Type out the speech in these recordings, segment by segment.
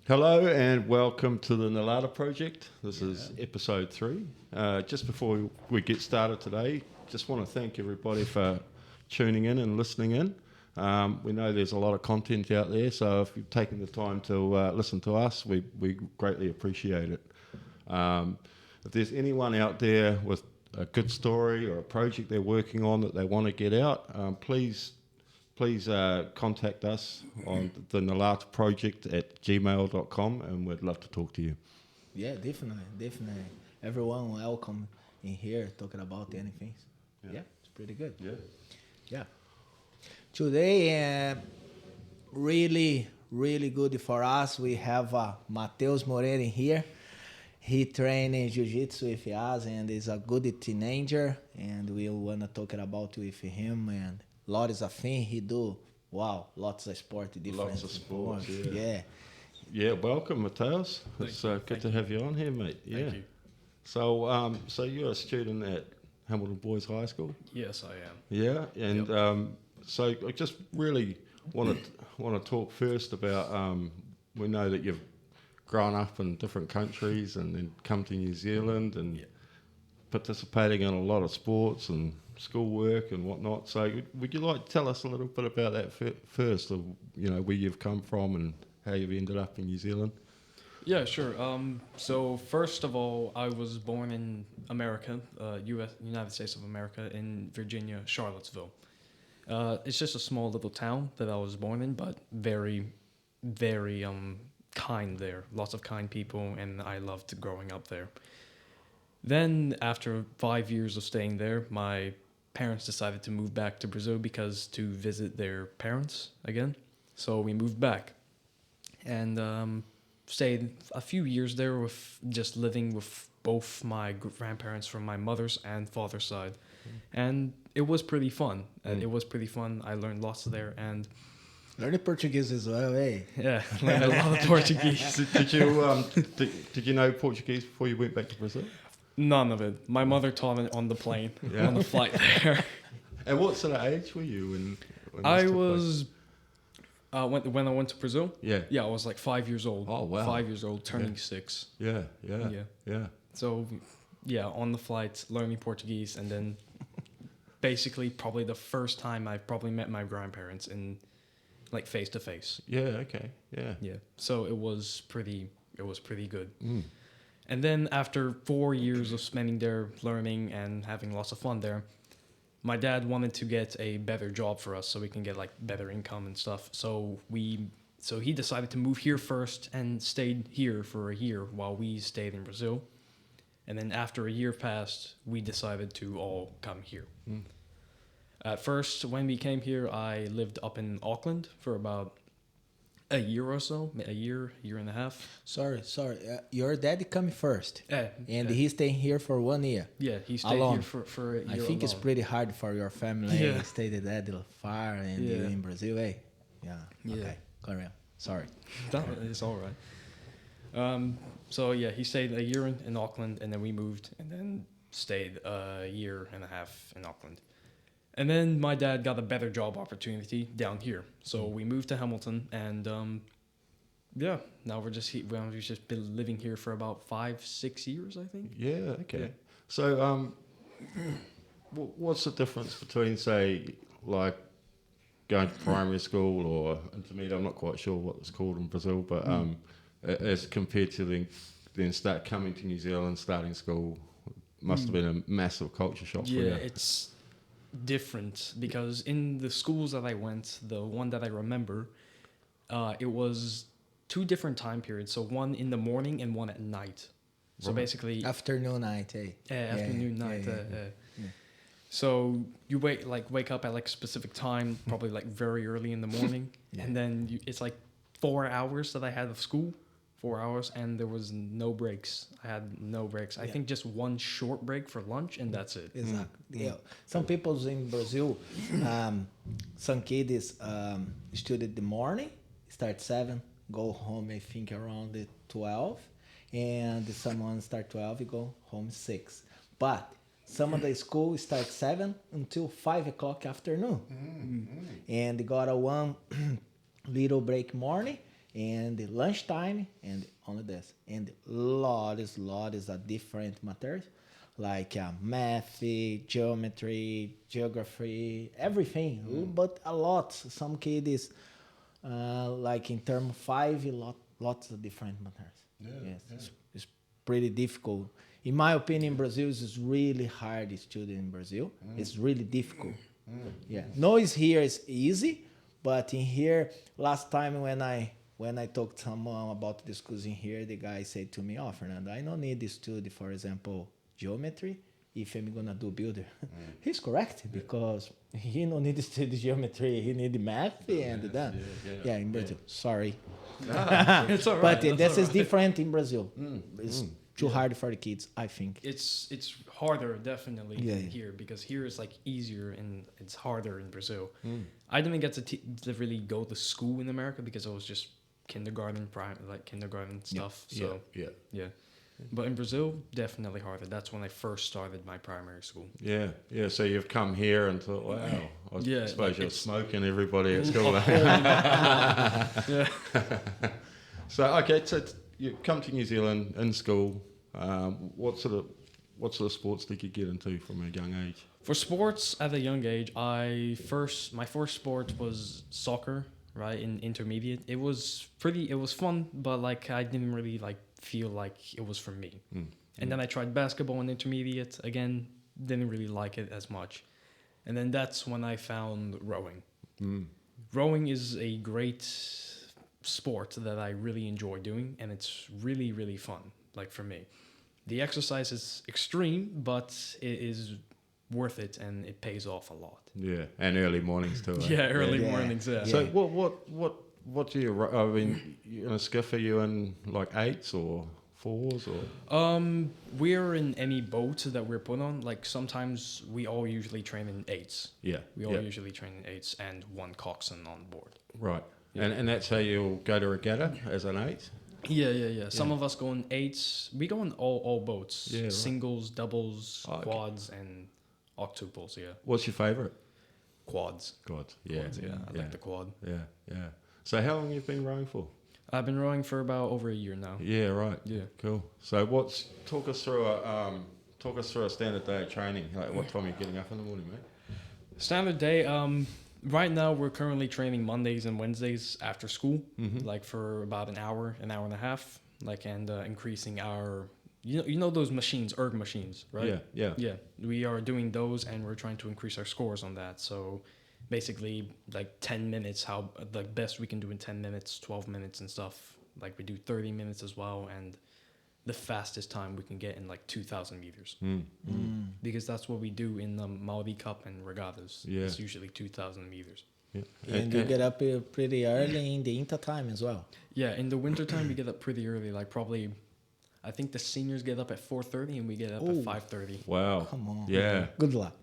Hello and welcome to the Na-Lata project. This is episode 3. Just before we get started today, just want to thank everybody for tuning in and listening in. We know there's a lot of content out there, so if you've taken the time to listen to us, we greatly appreciate it. If there's anyone out there with a good story or a project they're working on that they want to get out, please contact us on the Na-Lata project at gmail.com, and we'd love to talk to you. Yeah, definitely. Everyone welcome in here talking about anything. Yeah, it's pretty good. Yeah. Today, really good for us. We have Mateus Moreira in here. He trains Jiu Jitsu with us and is a good teenager. And we want to talk about with him and lots of things he do. Wow, lots of sport, different Lots of sports, yeah. Yeah, welcome, Mateus. It's good to have you on here, mate. Yeah. Thank you. So you're a student at Hamilton Boys High School? Yes, I am. Yeah, and Yep. so I just really want to talk first about. We know that you've grown up in different countries and then come to New Zealand and participating in a lot of sports and schoolwork and whatnot. So would you like to tell us a little bit about that first, of where you've come from and how you've ended up in New Zealand? Yeah, sure. So first of all, I was born in America, United States of America, in Virginia, Charlottesville. It's just a small little town that I was born in, but very, very kind there. Lots of kind people, and I loved growing up there. Then, after 5 years of staying there, my parents decided to move back to Brazil to visit their parents again. So we moved back and stayed a few years there with just living with both my grandparents from my mother's and father's side. And it was pretty fun. I learned lots there, and Learning Portuguese as well, eh? yeah, learned a lot of Portuguese. Did you know Portuguese before you went back to Brazil? None of it. My mother taught it on the plane, on the flight there. And what sort of age were you when I this took was when I went to Brazil. Yeah. Yeah, I was like 5 years old. Oh, wow. 5 years old, turning 6. place? Yeah. So, yeah, on the flight, learning Portuguese, and then basically probably the first time I probably met my grandparents in like face to face. Yeah, okay. Yeah. Yeah. So it was pretty good. Mm. And then after 4 years of spending there, learning and having lots of fun there, my dad wanted to get a better job for us so we can get like better income and stuff. So he decided to move here first and stayed here for a year while we stayed in Brazil. And then after a year passed, we decided to all come here. Mm. At first, when we came here, I lived up in Auckland for about a year or so, a year and a half. Sorry. Your dad come first, and he stayed here for 1 year. Yeah, he stayed alone. here for a year. I think it's alone. pretty hard for your family. Yeah. Stay that far and you in Brazil, eh? Yeah. Okay. Carry on. Sorry. It's all right. So yeah, he stayed a year in Auckland, and then we moved, and then stayed a year and a half in Auckland. And then my dad got a better job opportunity down here. So we moved to Hamilton, and now we've just been living here for about 5-6 years, I think. Yeah, okay. Yeah. So what's the difference between, say, like going to primary school or intermediate? I'm not quite sure what it's called in Brazil, but as compared to then start coming to New Zealand, starting school, must have been a massive culture shock for you. Yeah, it's different because in the schools that I went, the one that I remember, it was 2 different time periods. So one in the morning and one at night. So basically Afternoon, night, eh? afternoon, night. Yeah. So you wake up at like a specific time, probably like very early in the morning, and then it's like 4 hours that I had of school. 4 hours, and there was no breaks. I had no breaks. I think just one short break for lunch, and that's it. Exactly. Yeah. Some people in Brazil, some kids study the morning, start 7, go home I think around 12, and someone start 12, you go home 6. But some of the school start 7 until 5 o'clock afternoon, and they got a one little break morning. and the lunchtime and only this, and lots of different materials like math, geometry, geography, everything, but a lot. Some kids like in term 5, lots of different materials. Yes, it's pretty difficult. In my opinion, Brazil is really hard student in Brazil. It's really difficult. Yeah, noise here is easy, but in here, last time when I talked to someone about this course in here, the guy said to me, "Oh, Fernando, I don't need to study, for example, geometry if I'm gonna do builder." He's correct because he don't need to study geometry. He need math and that. Yeah, in Brazil. Sorry, It's all right. but this is different in Brazil. It's too hard for the kids, I think. It's harder definitely Yeah, than yeah. here because here is like easier and it's harder in Brazil. I didn't get to really go to school in America because I was just kindergarten stuff. So yeah. But in Brazil, definitely harder. That's when I first started my primary school. Yeah, yeah. So you've come here and thought, wow, I Yeah, suppose like you're it's- smoking everybody at school. Yeah. So okay, so you come to New Zealand in school. What sort of sports did you get into from a young age? For sports at a young age, my first sport was soccer, right, in intermediate. It was fun, but like I didn't really like feel like it was for me. And then I tried basketball in intermediate, again, didn't really like it as much. And then that's when I found rowing. Rowing is a great sport that I really enjoy doing, and it's really, really fun, like for me. The exercise is extreme, but it is worth it, and it pays off a lot. Yeah, and early mornings too. Eh? Yeah, early Yeah. mornings, yeah. So what do you? I mean, you in a skiff? Are you in like 8s or 4s or? We're in any boat that we're put on. Like sometimes we all usually train in 8s. Yeah, We all usually train in 8s and one coxswain on board. right. Yeah. And that's how you'll go to regatta as an 8. Yeah. Some of us go in 8s. We go in all boats. Yeah, right. Singles, doubles, Oh, okay. quads, and octuples. Yeah, What's your favourite? quads. God, yeah, Quads, yeah. I like the quad. yeah. So how long you been rowing for? I've been rowing for about over a year now. Yeah, right. Yeah. Cool. So talk us through a standard day of training. Like what time are you getting up in the morning, mate? Standard day. Right now we're currently training Mondays and Wednesdays after school, like for about an hour and a half, like and increasing our, you know those machines, erg machines, right? Yeah. We are doing those, and we're trying to increase our scores on that. So basically, like 10 minutes, how the best we can do in 10 minutes, 12 minutes and stuff. Like we do 30 minutes as well, and the fastest time we can get in like 2,000 meters. Because that's what we do in the Maori Cup and regattas. Yeah. It's usually 2,000 meters. Yeah. And you get up pretty early in the inter time as well. Yeah, in the wintertime we get up pretty early, like probably, I think the seniors get up at 4:30 and we get up at 5:30. Wow. Come on. Yeah. Good luck.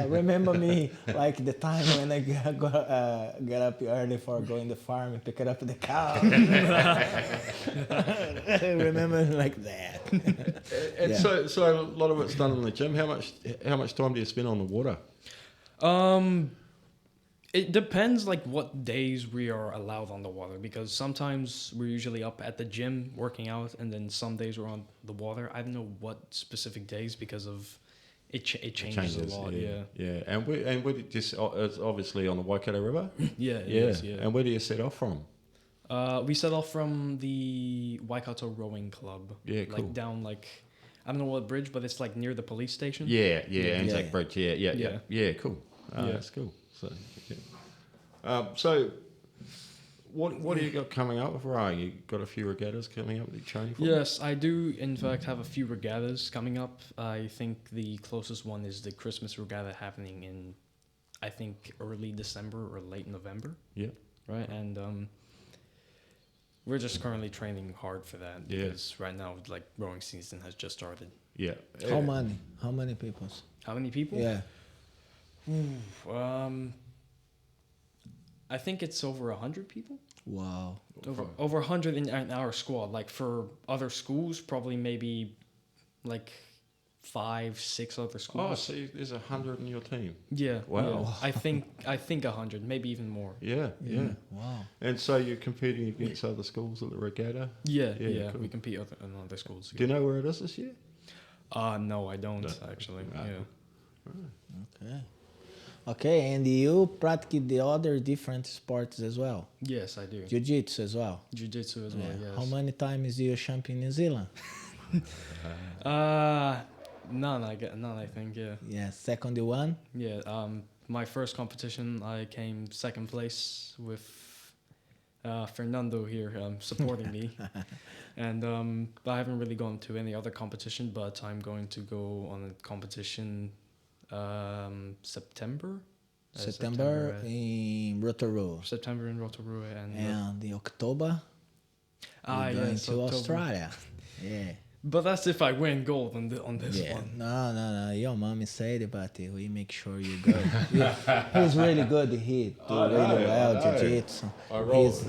Remember me like the time when I get up early for going to the farm and pick up the cow. Remember like that. And Yeah. so a lot of it's done in the gym. How much time do you spend on the water? It depends like what days we are allowed on the water, because sometimes we're usually up at the gym working out, and then some days we're on the water. I don't know what specific days because of it changes a lot. Yeah. And we just it's obviously on the Waikato River. Yeah. It is, yeah. And where do you set off from? We set off from the Waikato Rowing Club. Yeah, cool. Like down like, I don't know what bridge, but it's like near the police station. Yeah, Anzac Yeah. Bridge. Yeah, cool. Yeah. That's cool. So what do you got coming up with rowing? You got a few regattas coming up that you're training for? Yes, I do in fact have a few regattas coming up. I think the closest one is the Christmas regatta happening in, I think, early December or late November. Yeah. Right, and we're just currently training hard for that Yeah. because right now like rowing season has just started. Yeah. How many people? How many people? Yeah. I think it's over 100 people. Wow. Over 100 in our squad. Like for other schools, probably maybe like 5-6 other Oh, schools. so there's 100 in your team. Yeah. Wow. Yeah. I think 100, maybe even more. Yeah, yeah. Wow. And so you're competing against other schools at the regatta? Yeah. Yeah, Yeah. cool. We compete in other schools. Do you know where it is this year? No, I don't No. actually. Ah. Yeah. Okay. Okay, and you practice the other different sports as well. Yes, I do. Jiu Jitsu as well. Jiu Jitsu as well. Yeah. Yes. How many times you champion New Zealand? None. None. I think. Yeah. Yeah, second one. Yeah. My first competition, I came second place with Fernando here supporting me, and I haven't really gone to any other competition, but I'm going to go on a competition September. September in Rotorua. September in Rotorua and And in October, we're going yes, to October. Australia. Yeah. But that's if I win gold on this Yeah. one. No. Your mommy said it, but we make sure you go. Yeah. He's really good. He do really well, I know. jiu-jitsu. I roll. He's,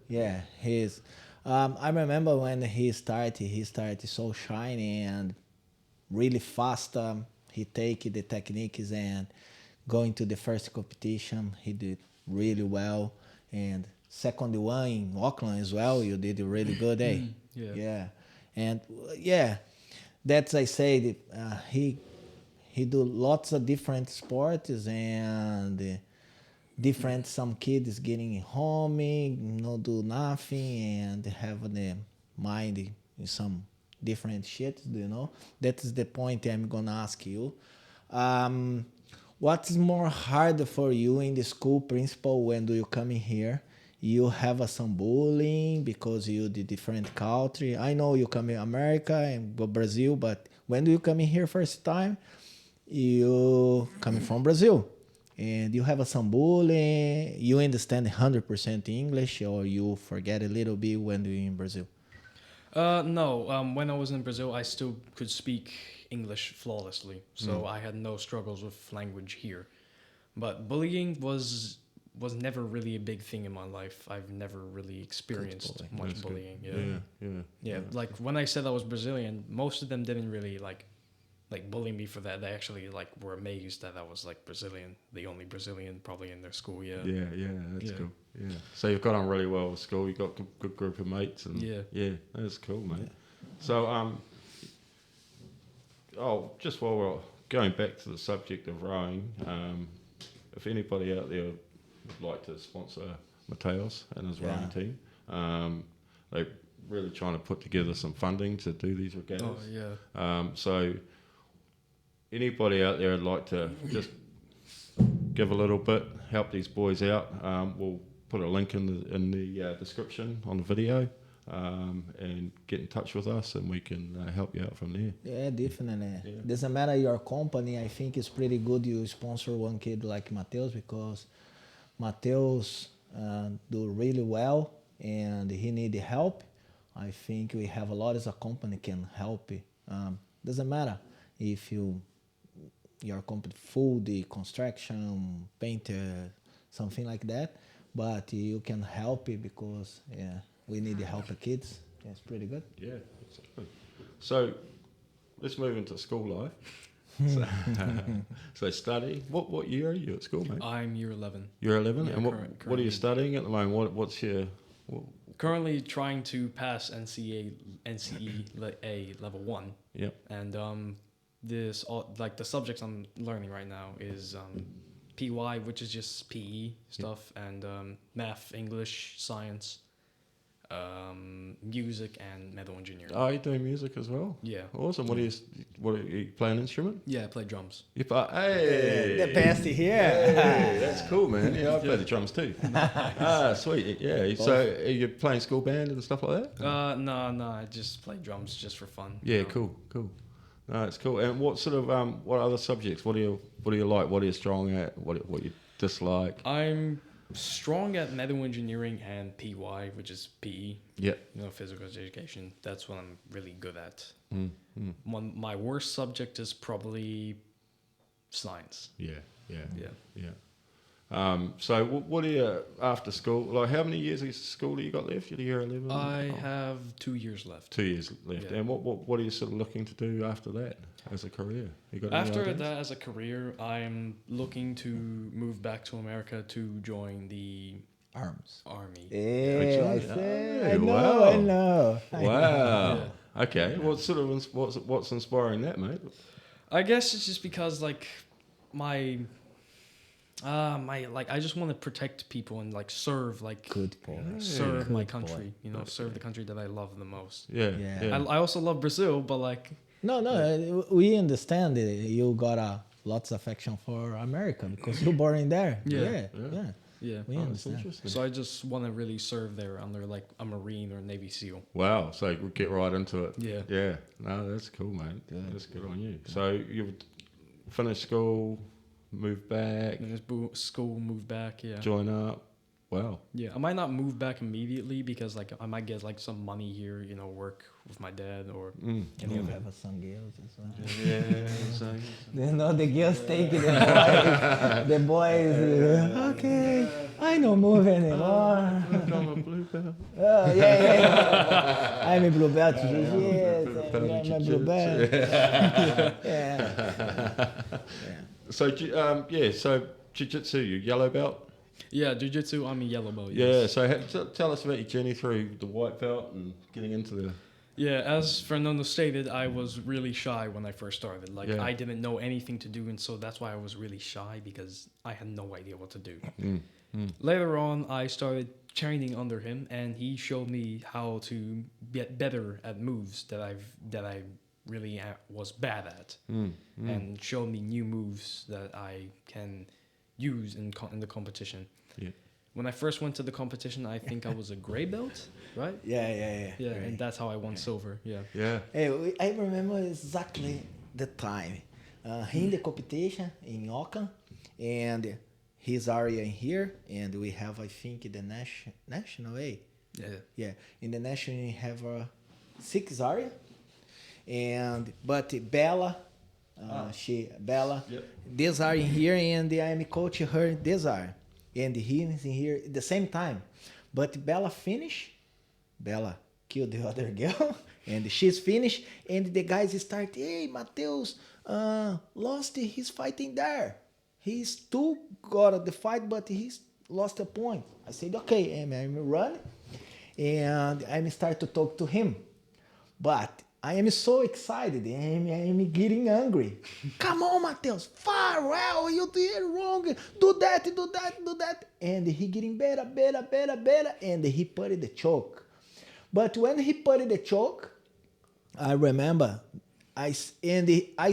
yeah, he's. I remember when he started so shiny and really fast. He take the techniques and going to the first competition. He did really well. And second one in Auckland as well. You did really good, eh? Yeah. Yeah. And yeah, that's I said. He do lots of different sports and different. Some kids getting home, no do nothing, and have the mind in some different shit. That is the point I'm gonna ask you. What's more hard for you in the school principal when do you come in here? You have some bullying because you the different country. I know you come in America and Brazil, but when do you come in here first time? You coming from Brazil, and you have some bullying. You understand 100% English, or you forget a little bit when you're in Brazil. No. When I was in Brazil, I still could speak English flawlessly, so I had no struggles with language here. But bullying was never really a big thing in my life. I've never really experienced much That's good. bullying. Yeah. Yeah. Like when I said I was Brazilian, most of them didn't really like bully me for that. They actually were amazed that I was Brazilian, the only Brazilian probably in their school. Yeah. Yeah, that's Yeah. cool. Yeah. So you've got on really well with school. You've got a good group of mates. And Yeah. that's cool, mate. So, just while we're going back to the subject of rowing, if anybody out there would like to sponsor Mateus and his rowing team, they're really trying to put together some funding to do these regattas. Oh yeah. So anybody out there would like to just give a little bit, help these boys out, we'll put a link in the description on the video, and get in touch with us and we can help you out from there. Yeah, definitely. Yeah. Doesn't matter your company. I think it's pretty good you sponsor one kid like Mateus, because Mateus do really well and he need help. I think we have a lot as a company can help. Doesn't matter if your company food, construction, painter, something like that, but you can help it because we need to help the kids. It's pretty good. Yeah, exactly. So let's move into school life. So study. What year are you at school, mate? I'm year 11. You're 11, Yeah, and what are you currently. studying at the moment? What's your Currently trying to pass NCE level 1. Yep. And the subjects I'm learning right now is PY, which is just PE stuff, and math, English, science, music, and metal engineering. Oh, you're doing music as well? Yeah. Awesome. What are you play an instrument? Yeah, I play drums. You play, hey! The best here. Hey, that's cool, man. Yeah, I play the drums too. Sweet. Yeah. So are you playing school band and stuff like that? No, I just play drums just for fun. Yeah, cool. No, it's cool. And what sort of what other subjects? What do you like? What are you strong at? What you dislike? I'm strong at metal engineering and PY, which is PE. Yep. Physical education. That's what I'm really good at. My worst subject is probably science. Yeah. So what are you after school? Like, how many years of school do you got left? Year 11? I have 2 years left. 2 years left. Yeah. And what are you sort of looking to do after that as a career? You got any After ideas? that, as a career, I'm looking to move back to America to join the Arms. army. Yeah, I Good job. say, Oh, I know, wow. I know. Wow. Okay. What sort of what's inspiring that, mate? I guess it's just because like my like I just want to protect people and like serve like Good boy. serve Good my boy. country, you know, serve the country that I love the most. Yeah. Yeah. Yeah. I also love Brazil, but like No, we understand it. You got lots of affection for America because you're born in there. Yeah. Yeah, Yeah. yeah. yeah. We Oh, that's understand. interesting. So I just want to really serve there under like a Marine or Navy SEAL. Wow. So we'll get right into it. Yeah. Yeah. No, that's cool, mate. Good. That's good on you. So you finish school, move back, And just school, move back. Yeah. join up. Wow. Yeah. I might not move back immediately because like I might get like some money here, you know, work with my dad or Mm. Can you have some girls as well? Yeah. So, You know, the girls take the boys, okay, I don't move anymore. I'm a blue belt. Oh, yeah. I'm a blue belt jiu-jitsu. I'm a blue belt. Yeah. So so jiu-jitsu, you yellow belt. yeah, jiu-jitsu. I'm a yellow belt. Yeah. Yes. So tell us about your journey through the white belt and getting into the. Yeah, as Fernando stated, I was really shy when I first started. Like, Yeah. I didn't know anything to do, and so that's why I was really shy, because I had no idea what to do. Later on, I started training under him, and he showed me how to get better at moves that I really was bad at, and showed me new moves that I can use in the competition. Yeah. When I first went to the competition, I think I was a gray belt, right? Yeah. Yeah, and that's how I won silver. Yeah. Yeah. Hey, I remember exactly the time. In the competition in Auckland, and his area in here, and we have, I think, the national A. Yeah. Yeah, in the national we have 6 area, but Bella, Bella, Yep. this area in here, and I'm coaching her in this area, and he is in here at the same time, but Bella finished. Bella killed the other girl, and she's finished, and the guys start, hey, Mateus lost his fighting there. He's too good at the fight, but he's lost a point. I said, okay, I'm running, and I start to talk to him. But I am so excited, and I'm getting angry. Come on, Mateus, far well, you did wrong. Do that. And he getting better, and he put it the choke. But when he put it the choke, I remember, I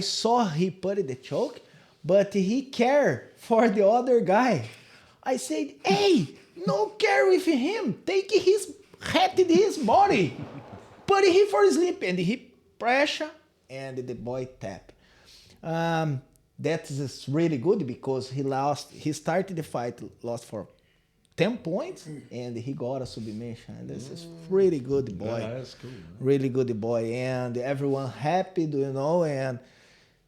saw he put it the choke, but he cared for the other guy. I said, hey, no care with him. Take his head in his body. Put him for sleep. And he pressure and the boy tap. That is really good because he started the fight, lost for 10 points, and he got a submission. And this is really good boy. Yeah, that's cool. Man. Really good boy. And everyone happy, do you know? And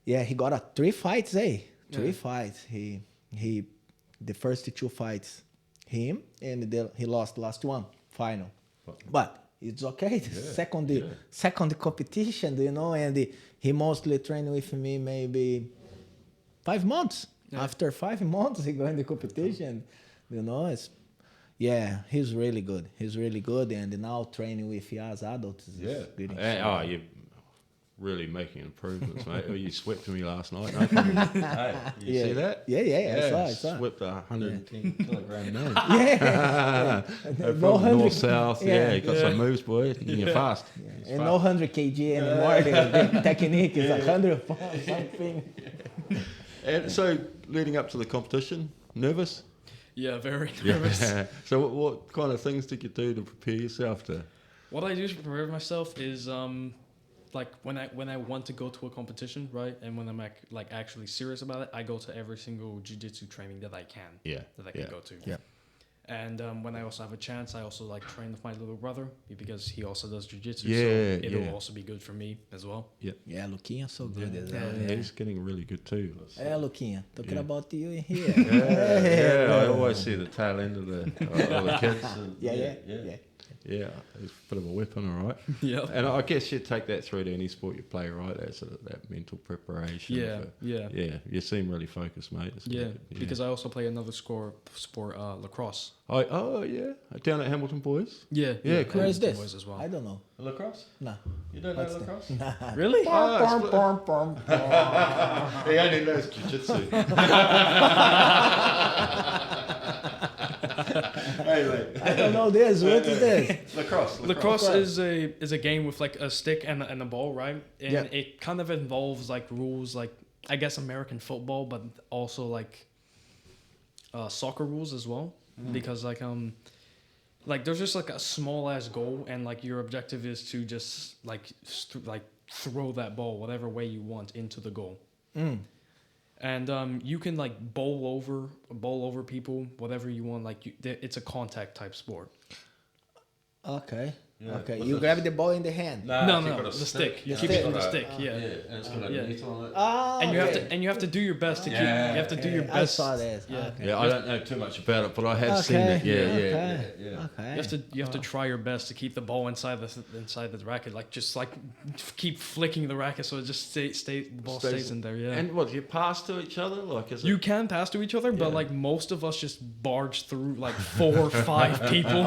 yeah, he got 3 fights, 3 fights. He the first 2 fights, him, and he lost the last one, final. But it's okay. Second competition, do you know? And he mostly trained with me maybe 5 months. Yeah. After 5 months, he got in the competition. You know, he's really good. He's really good, and now training with us adults is good. You're really making improvements, mate. You swept me last night. No problem. Hey, you see that? Yeah, I saw. Swept a 110 kilogram man. No 100, north south. You got some moves, boy. And you're fast. Yeah. And no 100 kg anymore. The technique is 100 pounds something. And so, leading up to the competition, nervous? Yeah, very nervous. Yeah. So, what kind of things did you do to prepare yourself to? What I do to prepare myself is like when I want to go to a competition, right, and when I'm like actually serious about it, I go to every single jiu-jitsu training that I can. Yeah. That I can go to. Yeah. And when I also have a chance, I also like train with my little brother because he also does jiu-jitsu. Yeah, so it'll yeah. also be good for me as well. Yeah, Luquinha so good as Yeah, well. Yeah. he's getting really good too. Luquinha, talking Yeah. about you in here. Yeah, I always see the tail end of the kids. And Yeah. Yeah, he's a bit of a weapon, all right. Yeah. And I guess you take that through to any sport you play, right? That sort of that mental preparation. Yeah, yeah. Yeah, you seem really focused, mate. It's Yeah, good. because I also play another sport, lacrosse. Oh, yeah. Down at Hamilton Boys? Yeah, Yeah, cool. Where is this? Boys as well. I don't know. Lacrosse? No. You don't know What's that? lacrosse? Really? He only knows jiu-jitsu. Hey, mate. I don't know this. What is this? Lacrosse is a game with like a stick and a ball, right? And Yeah. it kind of involves like rules, like I guess American football, but also like soccer rules as well. Because like there's just like a small ass goal, and like your objective is to just like throw that ball whatever way you want into the goal. And you can like bowl over people, whatever you want. Like it's a contact type sport. Okay. Yeah. Okay. You grab the ball in the hand. No, the stick. You keep it on the stick. Yeah. And it's got a Yeah. net on it. Ah, And you have to do your best to keep. You have to do your I best. saw this. Yeah. Okay. Yeah, I don't know too much about it, but I have seen it. Yeah. Okay. You have to try your best to keep the ball inside the racket, like just like keep flicking the racket so it just the ball stays in there. Yeah. And what, you pass to each other? Like, is it? You can pass to each other, but Yeah. like most of us just barge through like 4 or 5 people.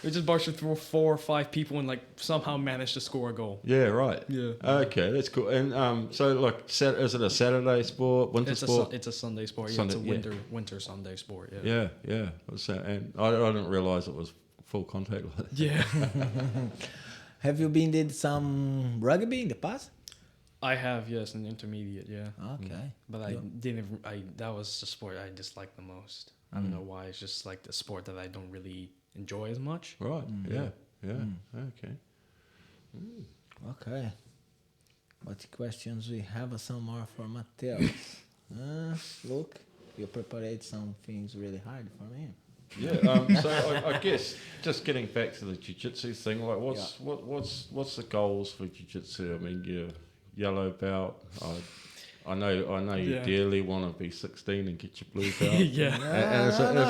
We just barge through 4 or 5 people and like somehow manage to score a goal. Yeah, right. Yeah. Okay, that's cool. And so, like, is it a Saturday sport, winter sport? It's a Sunday sport. Sunday, yeah, it's a winter Sunday sport. Yeah. Yeah. What's that? And I didn't realise it was full contact like that. Yeah. Have you did some rugby in the past? I have, yes, in intermediate, yeah. Okay. But that was the sport I disliked the most. I don't know why. It's just like the sport that I don't really enjoy as much. Right. Yeah. Okay. Okay. What questions we have? Some more for Mateus. Look, you prepared some things really hard for me. Yeah. So I guess just getting back to the jiu-jitsu thing, like, what's the goals for jiu-jitsu? I mean, you're yellow belt. I know you Yeah. dearly want to be 16 and get your blue belt. Yeah.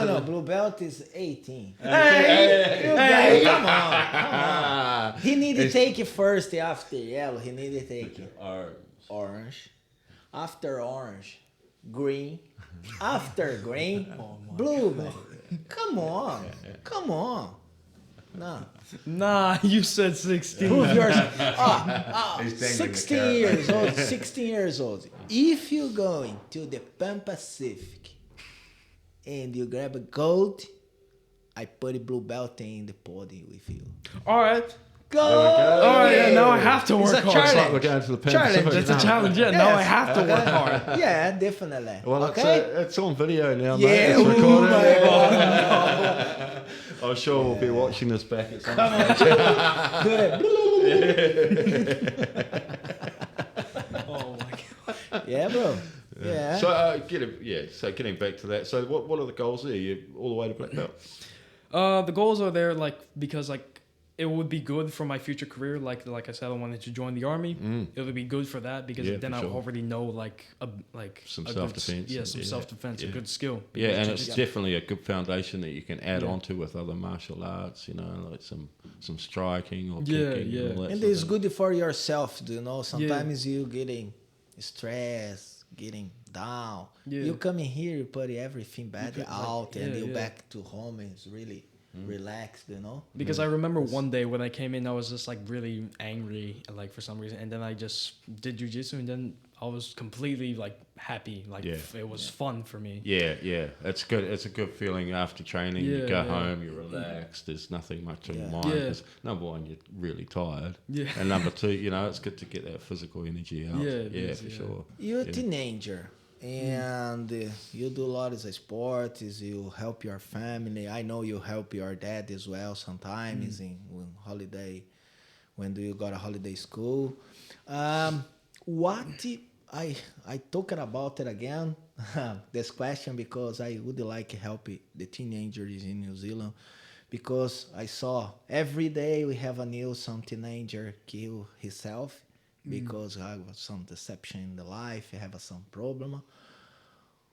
No. Blue belt is 18. Hey, come on. He need to take it first after yellow. He need to take it. Orange. After orange. Green. After green. Blue, man. Come on. No. Nah, you said 16. Prove yourself. He's dangling 16 the years old. 16 years old. If you're going to the Pan Pacific and you grab a gold, I put a blue belt in the podium with you. All right. Go! All right, yeah, now I have to work It's a hard. challenge. Like we're going to the Pan Challenge. Pacific It's a now. challenge, yeah. Now I have to work hard. Yeah, definitely. Well, okay? it's on video now, mate. Yeah, It's oh recorded. my God. I'm sure we'll be watching this back at some Come point. on. Do it. Oh my god. Yeah, bro. Yeah. So getting back to that. So what are the goals there? You all the way to black belt? The goals are there, like because like it would be good for my future career. Like I said, I wanted to join the army. It would be good for that because Yeah, then for I sure. already know some a self-defense. Yeah, some self-defense, a good skill. Yeah, and Because it's definitely a good foundation that you can add Yeah. on to with other martial arts. You know, like some striking or Yeah, kicking. yeah. And all that And sort it's of good for yourself, you know. Sometimes you getting stressed, getting down. Yeah. You come in here, you put everything bad put, like, out, and yeah, you yeah. back to home and it's really relaxed, you know. Because I remember one day when I came in, I was just like really angry, like for some reason, and then I just did jiu-jitsu, and then I was completely like happy, like Yeah. it was fun for me. Yeah. It's good. It's a good feeling after training. You Yeah, go yeah. home, you're relaxed. There's nothing much on your Yeah. mind. Yeah. 'Cause number one, you're really tired. Yeah. And number two, you know, it's good to get that physical energy out. Yeah, it is, for yeah. sure. You're a Yeah. teenager and you do a lot of sports, you help your family. I know you help your dad as well sometimes when holiday, when do you got a holiday school. What I talking about it again, this question because I would like to help the teenagers in New Zealand because I saw every day we have a new some teenager kill himself because I was some deception in the life, have some problem.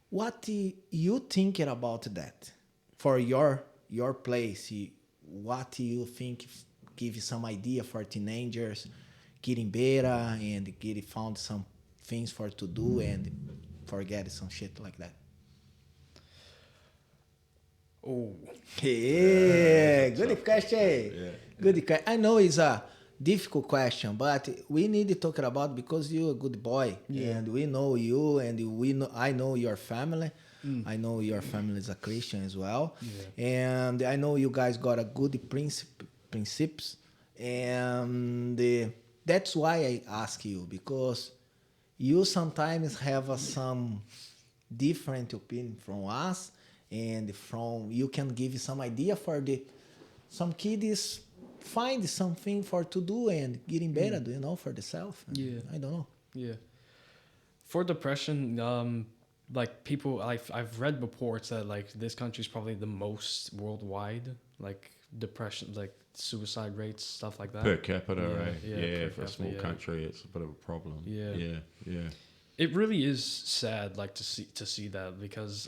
What you thinking about that for your place? What do you think give you some idea for teenagers getting better and getting found some things for to do and forget some shit like that? Oh, Yeah, good question. Yeah. Good question. I know it's a difficult question, but we need to talk about because you're a good boy, and we know you, and I know your family. I know your family is a Christian as well, and I know you guys got a good principles, and that's why I ask you because you sometimes have some different opinion from us, and from you can give some idea for some kids find something for to do and getting better, for the self. Yeah. I don't know. yeah. For depression, like people, I've read reports that like this country is probably the most worldwide, like depression, like suicide rates, stuff like that. Per capita, Yeah, yeah, per for a capita, small yeah. country, it's a bit of a problem. Yeah. yeah. It really is sad, like to see that because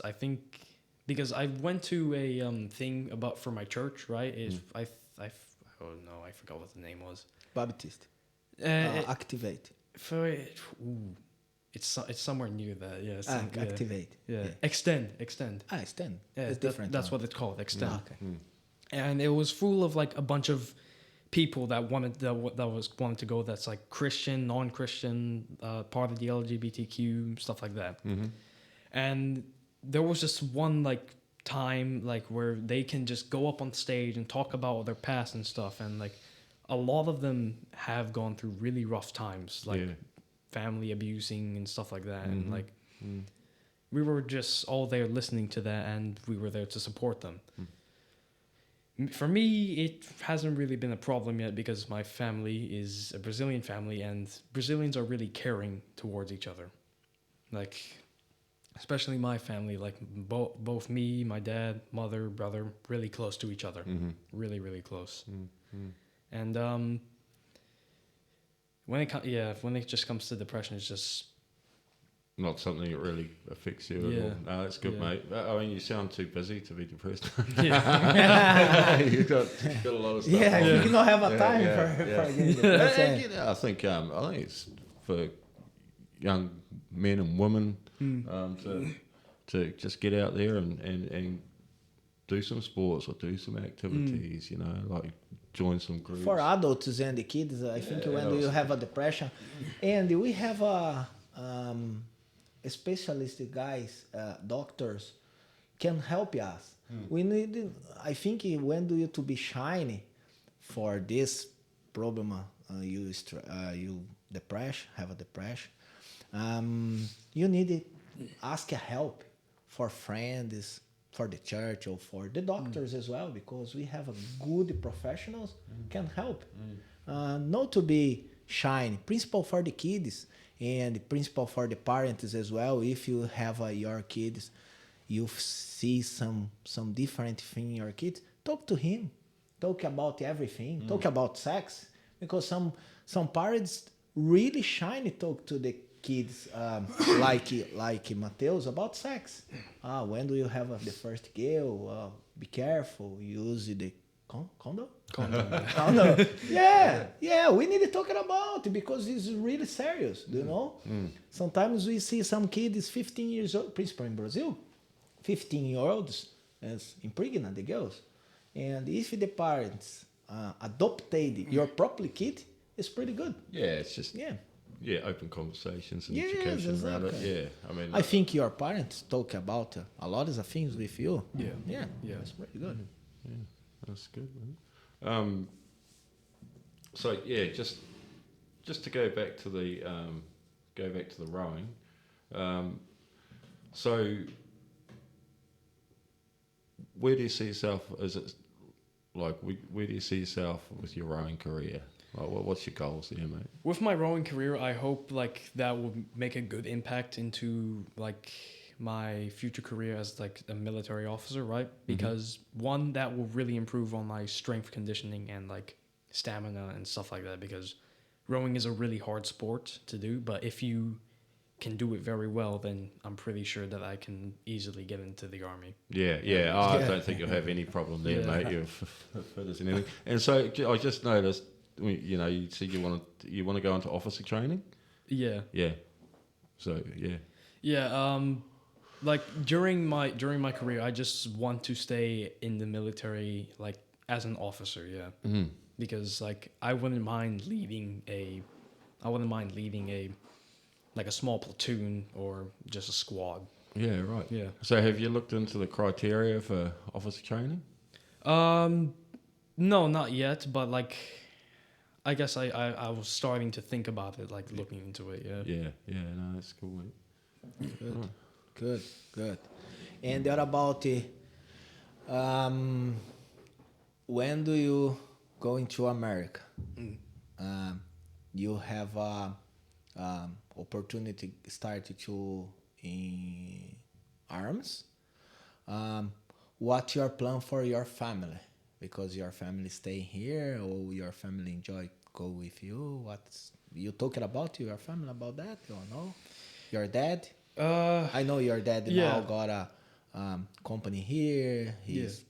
I went to a thing about for my church, right? Oh no, I forgot what the name was. Baptist. Activate. It's somewhere near that. Yeah. Yeah. Activate. Yeah. Extend. Extend. Yeah, It's different. that's what it's called. Extend. Okay. And it was full of like a bunch of people that wanted to go. That's like Christian, non-Christian, part of the LGBTQ stuff like that. And there was just one like time like where they can just go up on stage and talk about their past and stuff, and like a lot of them have gone through really rough times, like family abusing and stuff like that, and like we were just all there listening to that, and we were there to support them. For me, it hasn't really been a problem yet because my family is a Brazilian family, and Brazilians are really caring towards each other. Like, especially my family, like both me, my dad, mother, brother, really close to each other. Really, really close. And when it just comes to depression, it's just Not something that really affects you Yeah. at all. No, that's good, Yeah. mate. I mean, you sound too busy to be depressed. yeah. You've got a lot of stuff. Yeah, on. you don't have a time yeah. for getting depressed. I think it's for young men and women to just get out there and do some sports or do some activities. Like join some groups. For adults and the kids, I think when you have a depression, and we have a specialist guys, doctors, can help us. We need, I think, when do you to be shiny for this problem, you have a depression. You need to ask help for friends, for the church, or for the doctors as well, because we have a good professionals can help. Not to be shiny. Principle for the kids and principle for the parents as well. If you have your kids, you see some different thing in your kids, talk to him. Talk about everything. Talk about sex, because some parents really shiny talk to the kids, like Mateus, about sex. When do you have the first girl? Be careful. Use the condom. Condom. Yeah. We need to talk about it because it's really serious. Do you know? Sometimes we see some kids 15 years old, principally in Brazil, 15-year-olds as impregnate the girls, and if the parents adopted your properly kid, it's pretty good. Yeah, it's just Yeah. open conversations and Yes, education around it. exactly. Yeah, I mean, I think your parents talk about a lot of things with you. Yeah. That's pretty good. that's good, man. So yeah, just to go back to the rowing. So where do you see yourself? Is it like where do you see yourself with your rowing career? Like, what's your goals there, mate? With my rowing career, I hope like that will make a good impact into like my future career as like a military officer, right? Because one, that will really improve on my strength conditioning and like stamina and stuff like that, because rowing is a really hard sport to do, but if you can do it very well, then I'm pretty sure that I can easily get into the army. Yeah, yeah. Oh, I don't think you'll have any problem there, mate. You're fit as anything. And so I just noticed, you know, you said you want to go into officer training. Yeah. Yeah. So yeah. Yeah. Like during my career, I just want to stay in the military, like as an officer. Yeah. Mm-hmm. Because like I wouldn't mind leading a like a small platoon or just a squad. Yeah. Right. Yeah. So have you looked into the criteria for officer training? No, not yet, but like I guess I was starting to think about it, like looking into it. Yeah. Yeah. Yeah. No, that's cool, mate. Good, Right. good. And what about when do you go into America? You have a opportunity start to in arms. What's your plan for your family? Because your family stay here, or your family enjoy go with you. What's you talking about your family about that or no? Your dad? I know your dad now got a company here. He's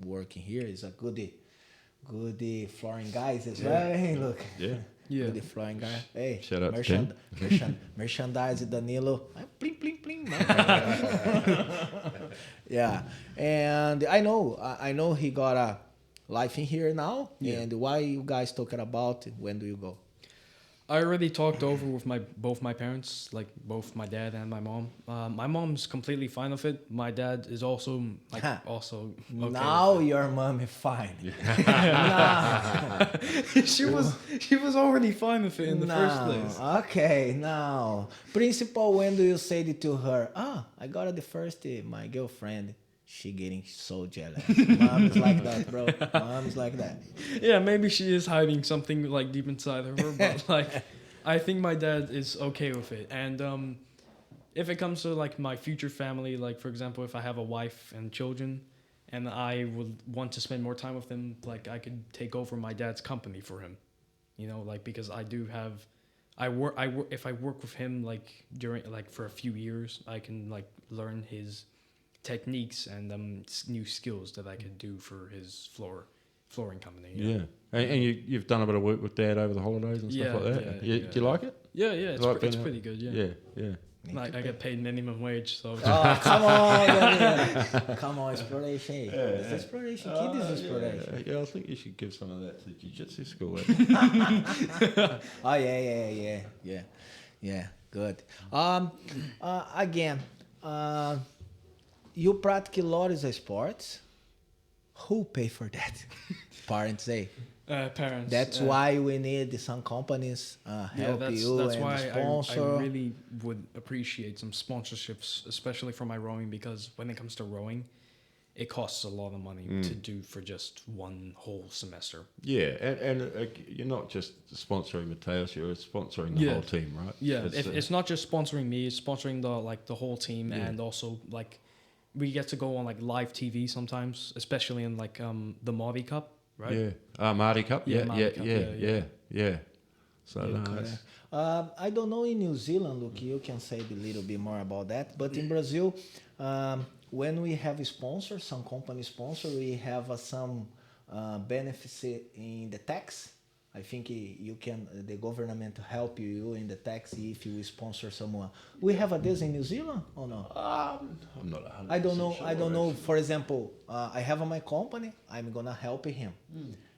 working here. He's a good flooring guys as well. Hey, look. Yeah. Yeah. Good flooring guy. Hey, Shout out to Tim. merchandise Danilo. Bling, bling, bling. Yeah. And I know he got a life in here now. Yeah. And why you guys talking about it? When do you go? I already talked over with both my parents, like both my dad and my mom. My mom's completely fine with it. My dad is also also okay. Now your mom is fine. she was already fine with it in the first place. Okay, now. Principal, when do you say it to her? I got the first, my girlfriend. She getting so jealous. Mom is like that, bro. Mom is like that. Yeah, maybe she is hiding something like deep inside of her, but like I think my dad is okay with it. And if it comes to like my future family, like for example, if I have a wife and children and I would want to spend more time with them, like I could take over my dad's company for him. You know, like because I do have if I work with him like during like for a few years, I can like learn his techniques and new skills that I could do for his flooring company. Yeah. And you've done a bit of work with Dad over the holidays and stuff like that? Do you like it? Yeah, it's pretty good, yeah. Yeah. Like I get paid minimum wage, so... Oh, come on, Daniel. Come on, inspiration. It's inspiration. Kid is inspiration. Yeah, I think you should give some of that to Jiu Jitsu school. Oh, yeah. Good. Again, you practice lots of sports. Who pay for that? Parents say. Parents. That's why we need some companies help you that's and why sponsor. I really would appreciate some sponsorships, especially for my rowing, because when it comes to rowing, it costs a lot of money to do for just one whole semester. Yeah, and you're not just sponsoring Mateus, you're sponsoring the whole team, right? Yeah, it's not just sponsoring me, it's sponsoring the whole team, and also like we get to go on like live TV sometimes, especially in like the Māori Cup, right? Yeah, Māori Cup. Yeah. So Okay. I don't know in New Zealand, look, you can say a little bit more about that. But in Brazil, when we have sponsors, some company sponsor, we have some benefits in the tax. I think you can, the government help you in the tax if you sponsor someone. We have this in New Zealand or no? I'm not 100% I don't know. sure, I don't know. For example, I have my company. I'm gonna help him.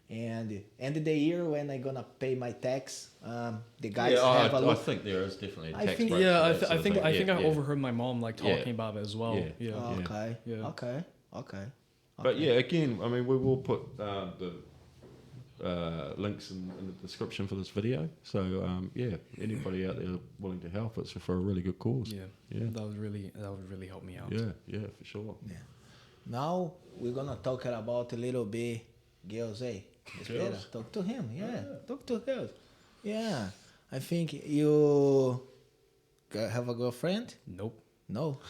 And end of the year when I'm gonna pay my tax, the guys have a look. I think there is definitely a I tax think- break. Yeah, for that I sort think of thing. I overheard my mom like talking about it as well. Yeah. Okay. But yeah, again, I mean, we will put the links in the description for this video. So anybody out there willing to help, it's for a really good cause. Yeah, that would really help me out. Yeah, for sure. Yeah. Now we're gonna talk about a little bit girls, eh? Girls? Talk to him, talk to girls. Yeah, I think you have a girlfriend? Nope. No.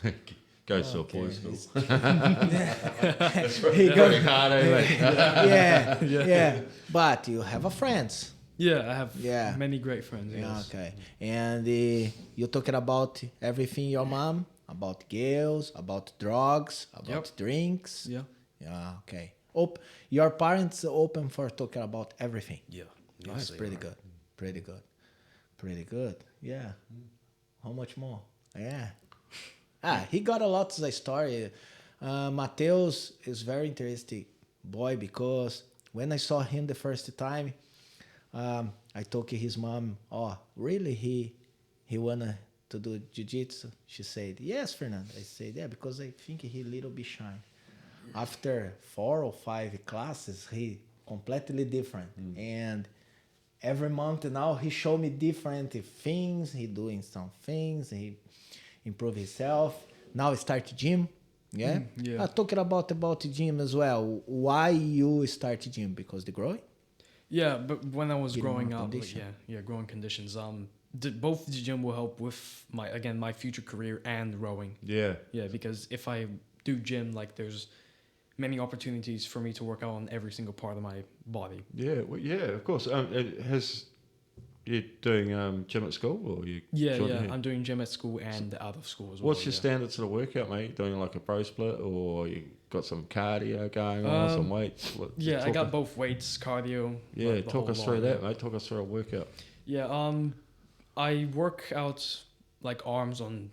Goes to a Okay, boys' school. That's Very hard, eh, yeah. But you have a friends. Yeah, I have Yeah. many great friends. Yeah, Yes. okay. And you're talking about everything your mom, about girls, about drugs, about Yep. drinks. Yeah. Yeah, okay. Your parents open for talking about everything. Yeah. That's pretty good. Pretty good. Pretty good. Yeah. How much more? Yeah. He got a lot of story. Mateus is very interesting boy because when I saw him the first time, I told his mom, "Oh, really? He wanna to do jiu-jitsu?" She said, "Yes, Fernando." I said, "Yeah, because I think he little bit shy." After 4 or 5 classes, he completely different. And every month now he show me different things. He doing some things. He improve himself. Now start gym. Yeah. yeah. Talking about gym as well. Why you start gym? Because the growing? Yeah, but when I was Getting more growing up, condition. growing conditions. Both the gym will help with my future career and rowing. Yeah. Yeah, because if I do gym, like there's many opportunities for me to work out on every single part of my body. Yeah, well, yeah, of course. You doing gym at school or you? Yeah, joining yeah. here? I'm doing gym at school and out of school as well. What's your yeah. standards of the workout, mate? Doing like a pro split or you got some cardio going on, some weights? Yeah, I got both weights, cardio. Yeah, the talk whole us through lot, that, yeah. mate. Talk us through a workout. Yeah, I work out like arms on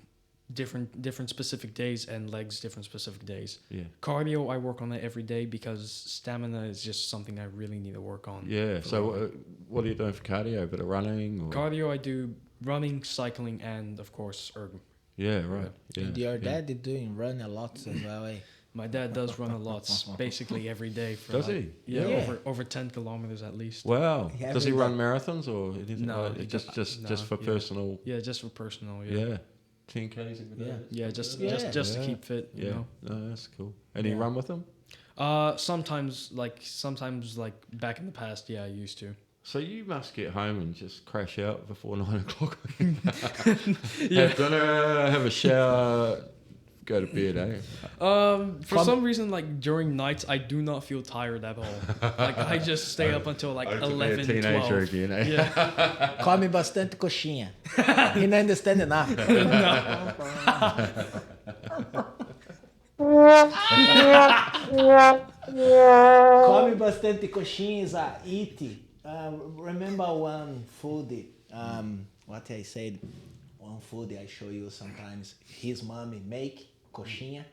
different specific days and legs different specific days. Yeah. Cardio I work on it every day because stamina is just something I really need to work on. Yeah. for So rowing. what are you doing for cardio? A bit of running? Or? Cardio I do running, cycling, and of course erg. Yeah, right. Yeah. And your yeah. dad is doing run a lot as well, eh? My dad does run a lot, basically every day. For Does like, he? Yeah, Yeah. over 10 kilometers at least. Wow. Yeah, Does he every run marathons or anything? No, like he that? Just no, for yeah. personal. Yeah, just for personal. Yeah. 10Ks every day. Yeah. Yeah, just Yeah. just to Yeah. keep fit. You Yeah. know. No, that's cool. And you Yeah. run with them? Sometimes like back in the past, yeah, I used to. So you must get home and just crash out before 9 o'clock. Yeah. Have dinner, have a shower, go to bed, eh? For some reason, like during nights, I do not feel tired at all. Like I just stay up until like Oh, to be a 11, teenager 12. again, eh? Yeah. Come bastante coxinha. He não understand enough. Come bastante coxinhas, eat. Remember one food, what I said, one food I show you sometimes, his mommy make coxinha,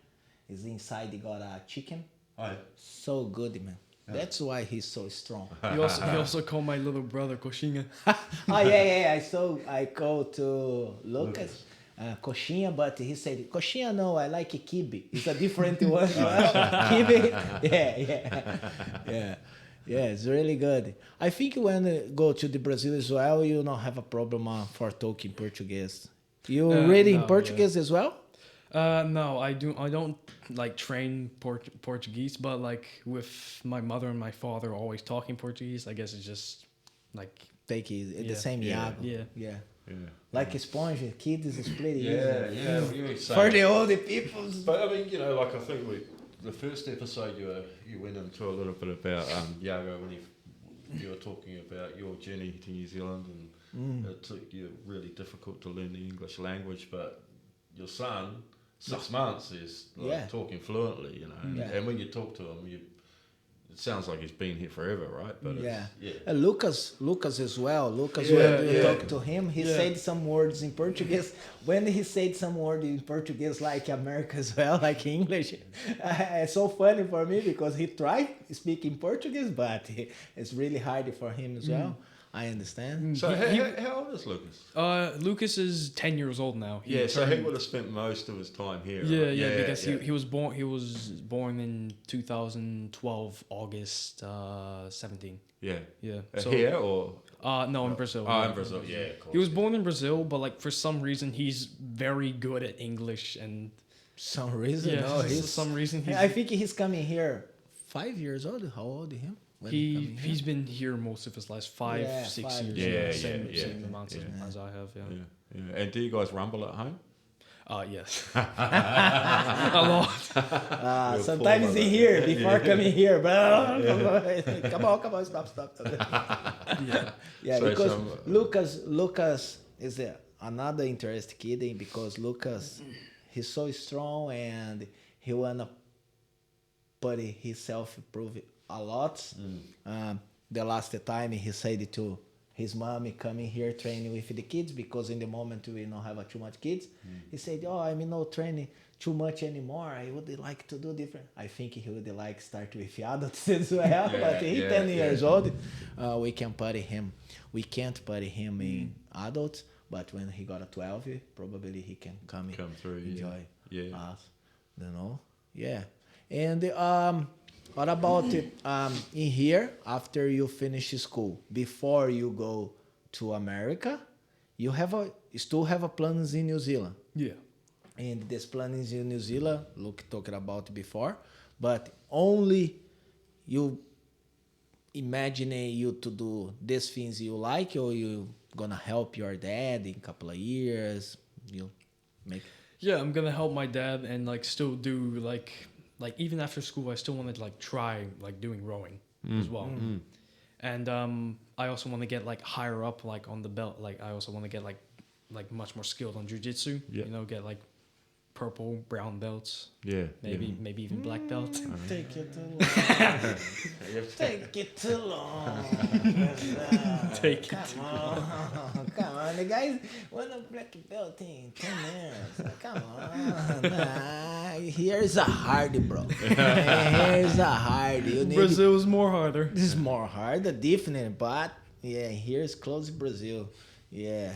is inside he got a chicken. Oh, So good, man. That's why he's so strong. He also called my little brother Coxinha. Oh yeah. I go to Lucas. Coxinha, but he said, coxinha no, I like kibe. It's a different one. Kibe. Yeah, it's really good. I think when you go to the Brazil as well, you don't have a problem for talking Portuguese. You read in no, Portuguese as well? No, I don't like train Portuguese, but like with my mother and my father always talking Portuguese, I guess it's just like Take it, the Yeah. same Yeah. Iago. Yeah. yeah. Like a sponge, kids split it Yeah, easy. yeah. You were For saying. the older people. But I mean, like I think the first episode you went into a little bit about Iago when you were talking about your journey to New Zealand and it took you really difficult to learn the English language, but your son 6 months is like Yeah. talking fluently, you know. Yeah. And when you talk to him, it sounds like he's been here forever, right? But Yeah. it's, Lucas as well. Lucas, Yeah, when you yeah. talk to him, he said some words in Portuguese. When he said some word in Portuguese, like America as well, like English, it's so funny for me because he tried speaking Portuguese, but it's really hard for him as well. I understand. So how old is Lucas? Lucas is 10 years old now. So he turned- would have spent most of his time here. Yeah, right? yeah, because he was born in 2012 August 17. Yeah. Yeah. Here or No, in Brazil. in Brazil? Yeah, of course. He was born in Brazil, but like for some reason he's very good at English and Some reason, yeah, no, for he's. some reason he's I think he's coming here 5 years old. How old is him? When he coming here? he's been here most of his life, 5, Yeah, 6 5 years. Yeah, same yeah, amount yeah. as I have. Yeah. Yeah. And do you guys rumble at home? Yes. A lot. Sometimes in here before coming here, bro. Come on, stop. Yeah, So because some- Lucas is another interesting kid because Lucas, he's so strong and he wanna put himself prove a lot. The last time he said to his mommy coming here training with the kids because in the moment we don't have too much kids. He said, "Oh, I'm not training too much anymore. I would like to do different." I think he would like start with adults as well. But he's 10 years old. We can put him. We can't put him in adults. But when he got a 12, probably he can come through, enjoy yeah. us. You know, yeah. And what about in here after you finish school, before you go to America, you still have a plans in New Zealand. Yeah. And this plans in New Zealand, look talking about before, but only you imagine you to do these things you like, or you gonna help your dad in a couple of years. You make Yeah, I'm gonna help my dad and like still do like even after school I still want to like try like doing rowing as well. And I also want to get like higher up like on the belt. Like I also want to get like much more skilled on jiu-jitsu. Yeah. You know, get like purple, brown belts. Yeah. Maybe even black belts. take it too long. Take it too long. Come on. The guys want a black belt in 10 minutes. Come on. Here's a hard, bro. Here's a hard. You need Brazil's more harder. This is more hard, different, but yeah, here's close Brazil. Yeah.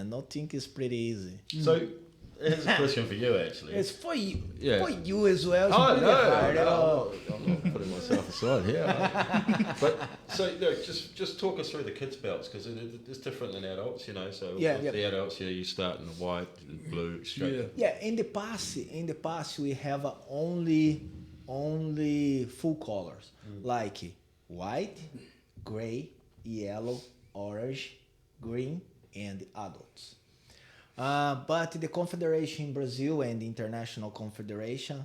Nothing is pretty easy. So here's a question for you, actually. It's for you. Yeah. For you as well. It's Oh, pretty hard. no, I'm not putting myself aside here. But so just talk us through the kids' belts, because it's different than adults, you know. So with the adults, you start in the white and blue straight. Yeah, in the past we have only full colors like white, gray, yellow, orange, green, and adults. But the Confederation in Brazil and the International Confederation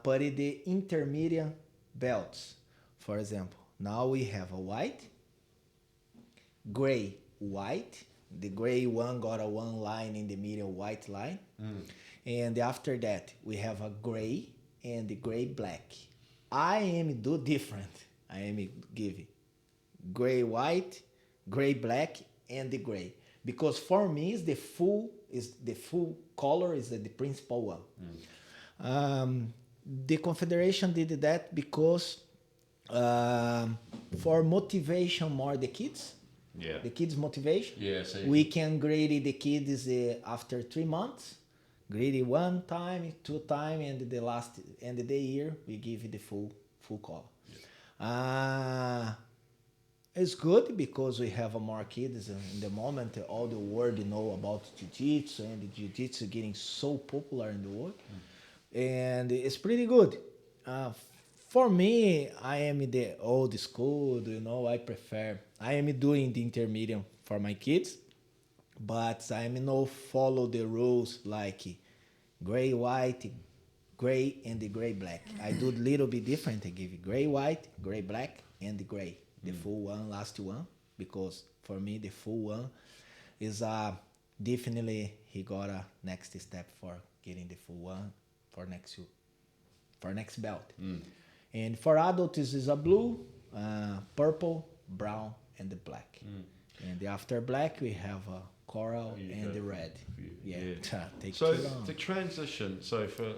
put the intermediate belts. For example, now we have a white, gray, white. The gray one got a one line in the middle, white line. And after that, we have a gray and the gray black. I am do different. I am give gray white, gray black, and the gray. Because for me, the full color is the principal one. The Confederation did that because for motivation more the kids. Yeah. The kids' motivation. Yeah. So We can grade the kids after 3 months. Grade it 1 time, 2 time, and the last end of the year we give the full color. It's good because we have more kids in the moment. All the world know about Jiu-Jitsu, and the Jiu-Jitsu getting so popular in the world. And it's pretty good. For me, I am the old school, I am doing the intermediate for my kids, but I am no follow the rules like gray, white, gray, and the gray, black. I do a little bit different. I give gray, white, gray, black, and the gray. The full one, last one, because for me the full one is definitely he got a next step for getting the full one for next belt. And for adults is a blue, purple, brown, and the black. And after black we have a coral and the red. Take so too long. the transition. So for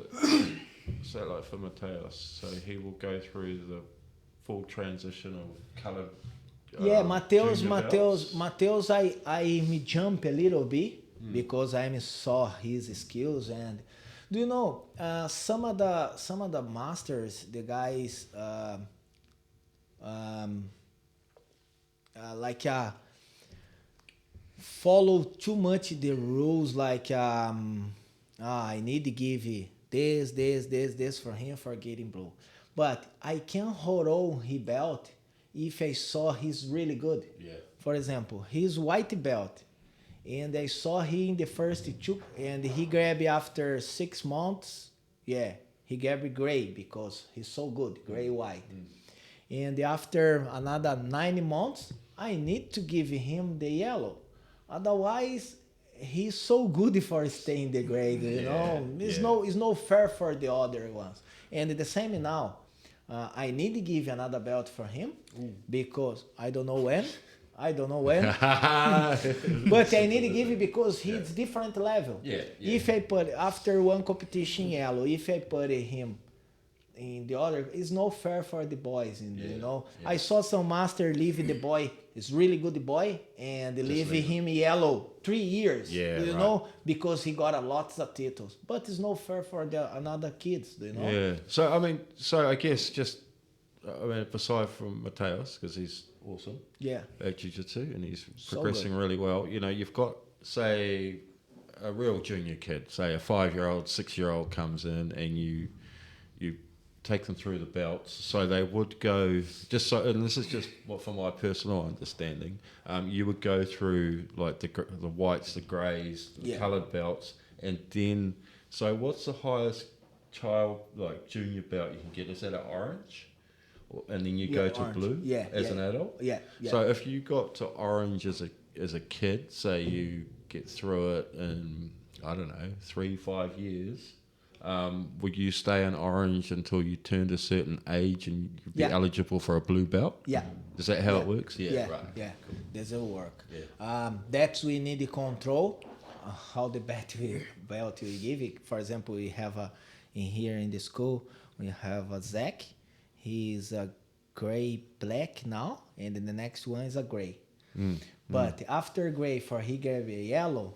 for Mateus, so he will go through the full transition of colored. Mateus, I me jump a little bit because I saw his skills. And do you know some of the masters, the guys follow too much the rules, like I need to give this for him for getting blue. But I can hold on his belt if I saw he's really good. Yeah. For example, his white belt and I saw he in the first two, and he grabbed after 6 months. Yeah, he grabbed gray because he's so good, gray white. And after another 9 months, I need to give him the yellow. Otherwise, he's so good for staying the grade, you know. It's no fair for the other ones. And the same now. I need to give another belt for him because I don't know when. But I need to give it because he's different level. If I put after one competition yellow, if I put him in the other, it's no fair for the boys, you know. I saw some master leave the boy, it's really good boy, and leave him yellow 3 years, you know, because he got a lots of titles. But it's no fair for the another kids, you know. Yeah. So I guess aside from Mateus, because he's awesome. Yeah. At Jiu Jitsu, and he's So progressing really well. You know, you've got, say, a real junior kid, say a 5-year-old, 6-year-old comes in, and you take them through the belts. So they would go and this is just what from my personal understanding. You would go through like the whites, the greys, the coloured belts, and then. So what's the highest child junior belt you can get? Is that an orange? And then you go to orange. blue as an adult? Yeah. So if you got to orange as a kid, say you get through it in, I don't know, 3-5 years, would you stay in orange until you turned a certain age and you'd be eligible for a blue belt? Yeah. Is that how it works? Yeah. Right. Yeah. Cool. Does it work? Yeah. That's we need to control how the belt we give it. For example, we have here in the school, we have a Zach. He's a gray black now, and then the next one is a gray. But after gray, for he get a yellow,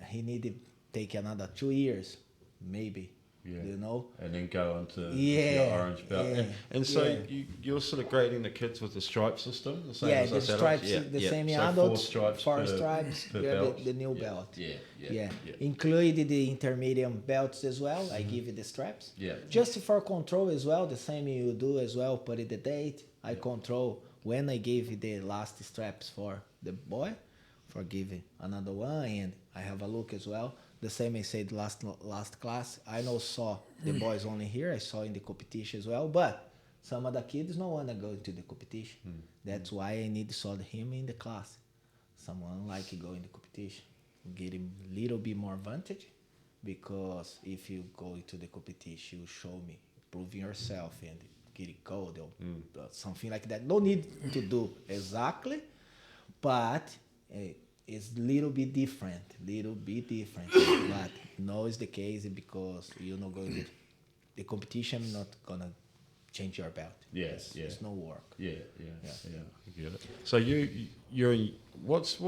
he need to take another 2 years, maybe. You know, and then go on to your orange belt. And so you're sort of grading the kids with the stripe system, the same as the stripes, the same so adults, 4 stripes, per you belt. have the new belt. Yeah. Included the intermediate belts as well. I give you the straps. Just for control as well, the same you do as well, put it the date. I control when I gave the last straps for the boy, for giving another one, and I have a look as well. The same I said last class. I saw the boys only here. I saw in the competition as well. But some of the kids don't want to go into the competition. That's why I need to saw him in the class. Someone like to go in the competition, get him a little bit more advantage. Because if you go into the competition, you show me proving yourself and get it gold or something like that. No need to do exactly, but. It's little bit different, but no is the case because you're not going to, the competition not gonna change your belt. Yes, it's no work. Yeah. I get it. So you're in, what's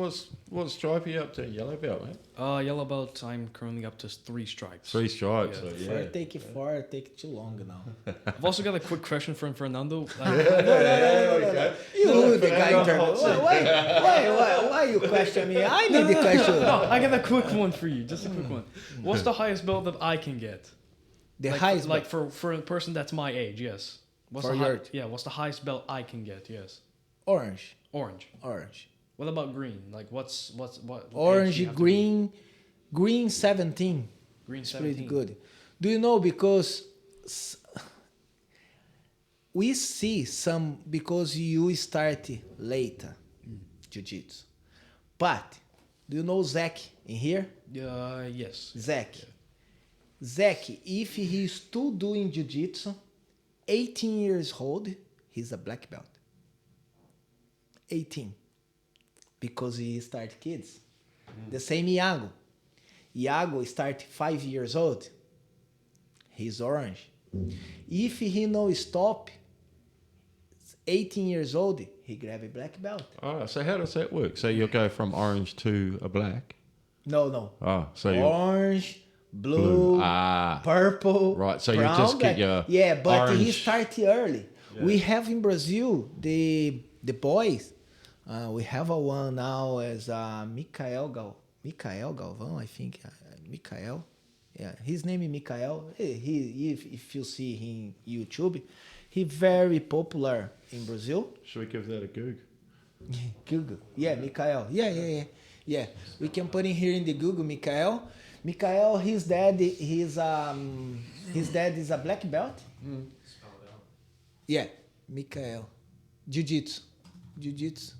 stripe are you up to? Yellow belt, mate? Yellow belt. I'm currently up to 3 stripes. 3 stripes. Yeah. So For take it far, take too long now. I've also got a quick question from Fernando. No. You the guy interview. Why you question me? I need the question. No, I got a quick one for you. Just a quick one. What's the highest belt that I can get? The highest belt? For a person that's my age, yes. What's the highest belt I can get? Yes. Orange. What about green? Like what? Orange, green 17. Green 17. It's pretty good. Do you know because we see some because you start later jiu-jitsu. But do you know Zach in here? Yes. Zach, if he's still doing jiu-jitsu, 18 years old, he's a black belt. 18. Because he started kids. The same Iago. Iago started 5 years old. He's orange. If he no stop, 18 years old, he grab a black belt. Oh, so how does that work? So you'll go from orange to a black? No. Oh, so orange, blue, purple, right. So brown, you just get your but orange. He started early. Yeah. We have in Brazil the boys. We have a one now as Mikael Galvão, I think. Mikael. Yeah, his name is Mikael. If you see him in YouTube, he's very popular in Brazil. Should we give that a Google? Google. Yeah, Mikael. Yeah. Yeah, we can put in here in the Google, Mikael. Mikael, his dad is a black belt. Yeah, Mikael. Jiu Jitsu. Jiu Jitsu.